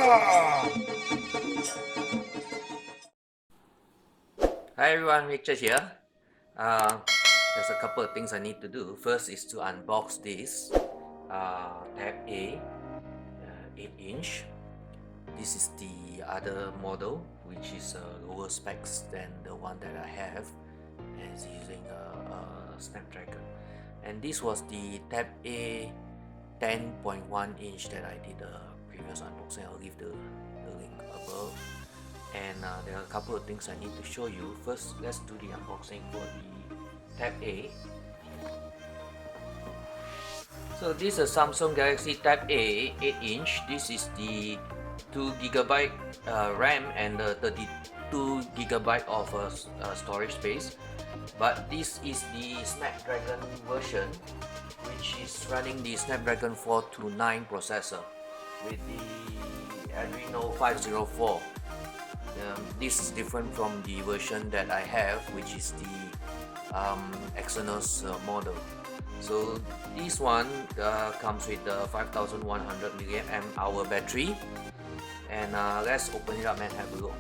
Hi everyone, Richart here. Uh, there's a couple of things I need to do. First is to unbox this Tab A 8-inch. This is the other model, which is lower specs than the one that I have, and it's using a Snapdragon. And this was the Tab A 10.1 inch that I did the previous unboxing. I'll leave the link above. And there are a couple of things I need to show you. First, let's do the unboxing for the Tab A. So this is a Samsung Galaxy Tab A 8-inch. This is the 2GB RAM and 32GB of storage space. But this is the Snapdragon version, which is running the Snapdragon 429 processor with the Adreno 504. This is different from the version that I have, which is the Exynos model. So this one comes with a 5100 mAh battery, and let's open it up and have a look.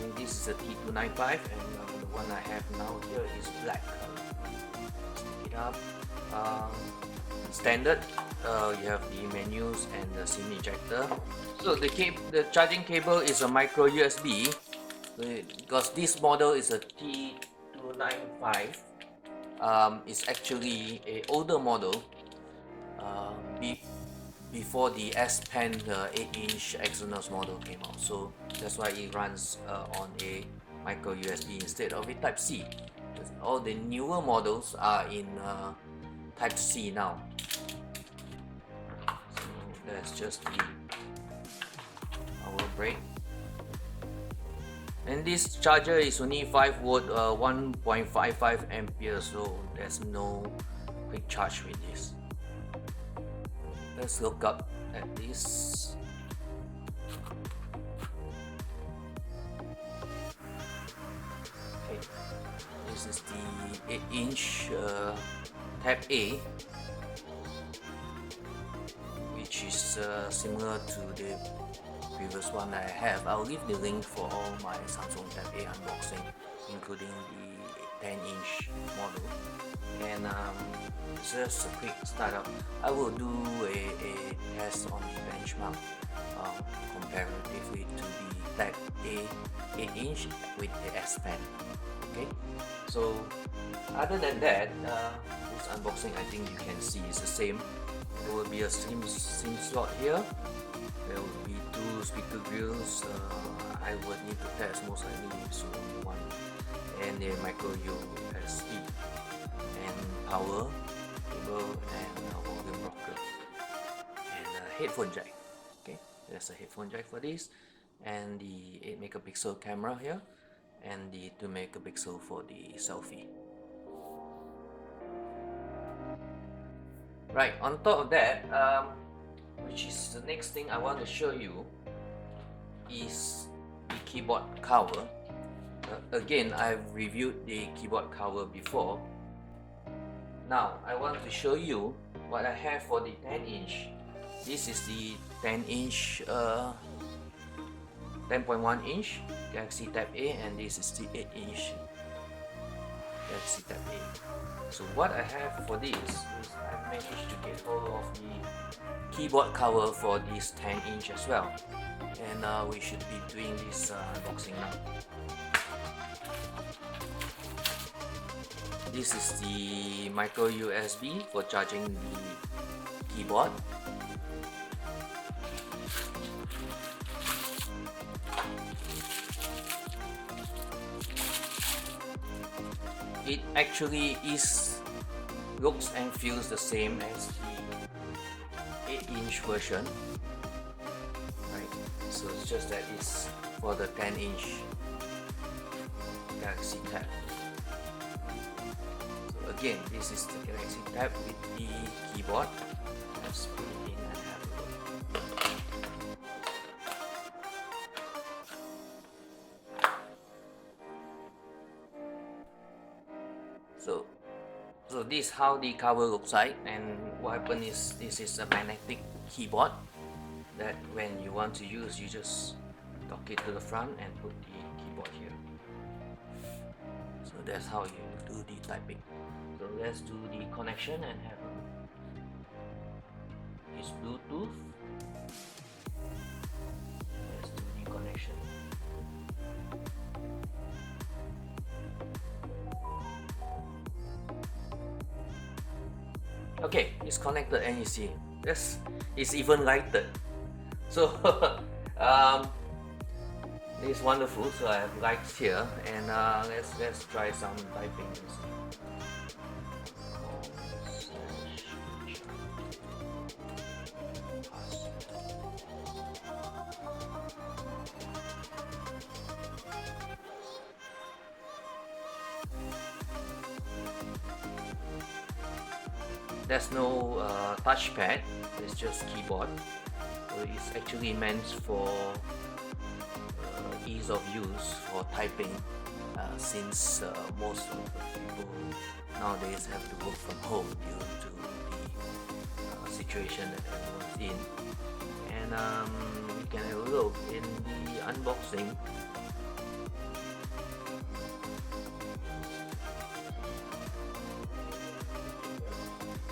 And this is a T295, and the one I have now here is black color. Stick it up. Standard, you have the menus and the SIM ejector. So the charging cable is a micro USB, because this model is a T295. It's actually a older model before the S Pen 8-inch Exynos model came out. So that's why it runs on a micro USB instead of a Type C. All the newer models are in Type C now. So that's just the power break. And this charger is only 5 volt 1.55 amperes, so there's no quick charge with this. Let's look up at this. Okay, this is the 8-inch Tab A, which is similar to the previous one that I have. I'll leave the link for all my Samsung Tab A unboxing, including the 10-inch model. And just a quick startup, I will do a test on the benchmark comparatively to the Tab A 8-inch with the S Pen. Okay, so other than that, this unboxing I think you can see is the same. There will be a SIM slot here. There will be 2 speaker grills. I would need to test, most likely use only one, and a micro USB, and power cable, and a volume rocker, and a headphone jack. Okay, there's a headphone jack for this, and the 8 megapixel camera here, and the 2 megapixel for the selfie. Right, on top of that, which is the next thing I want to show you, is the keyboard cover. Again, I've reviewed the keyboard cover before. Now I want to show you what I have for the 10-inch. This is the 10-inch 10.1 inch Galaxy Tab A, and this is the 8-inch Galaxy Tab A. So what I have for this is I managed to get hold of the keyboard cover for this 10-inch as well, and we should be doing this unboxing now. This is the micro USB for charging the keyboard. It actually looks and feels the same as the 8-inch version, right? So it's just that it's for the 10-inch Galaxy Tab. So again, this is the Galaxy Tab with the keyboard. Let's put it in and have a look. So this is how the cover looks like, and what happens is this is a magnetic keyboard that when you want to use, you just dock it to the front and put the keyboard here. So that's how you do the typing. So let's do the connection and have this Bluetooth. Let's do the connection. Okay, it's connected and you see this is even lighter. So it's wonderful. So I have lights here, and let's try some typing. There's no touchpad, it's just keyboard. So it's actually meant for ease of use for typing, since most of the people nowadays have to work from home due to the situation that everyone's in. And you can have a look in the unboxing.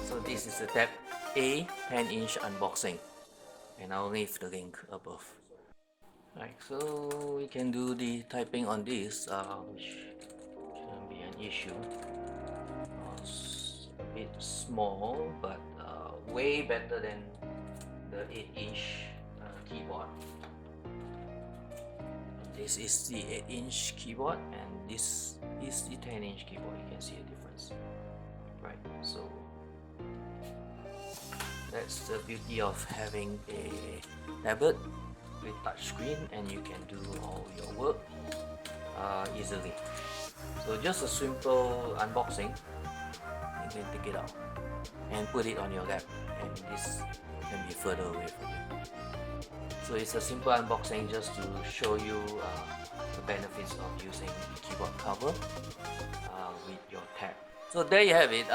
So this is the Tab A 10-inch unboxing, and I'll leave the link above. Right, so we can do the typing on this, which shouldn't be an issue. It's a bit small, but way better than the 8-inch keyboard. This is the 8-inch keyboard, and this is the 10-inch keyboard. You can see a difference, right? So that's the beauty of having a tablet with touch screen, and you can do all your work easily. So just a simple unboxing, you can take it out and put it on your lap, and this can be further away from you. So it's a simple unboxing just to show you the benefits of using the keyboard cover with your tab. So there you have it.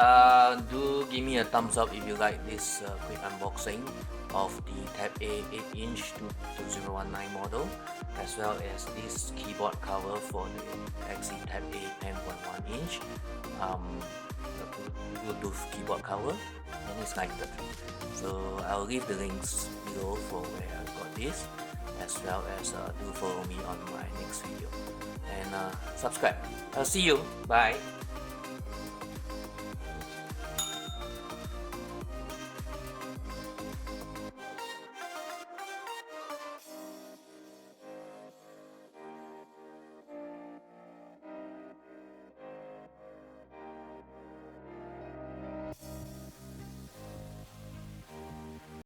Do give me a thumbs up if you like this quick unboxing of the Tab A 8-inch 2019 model, as well as this keyboard cover for the Galaxy Tab A 10.1-inch Bluetooth keyboard cover, and it's lighter. So I'll leave the links below for where I got this, as well as do follow me on my next video, and subscribe. I'll see you. Bye.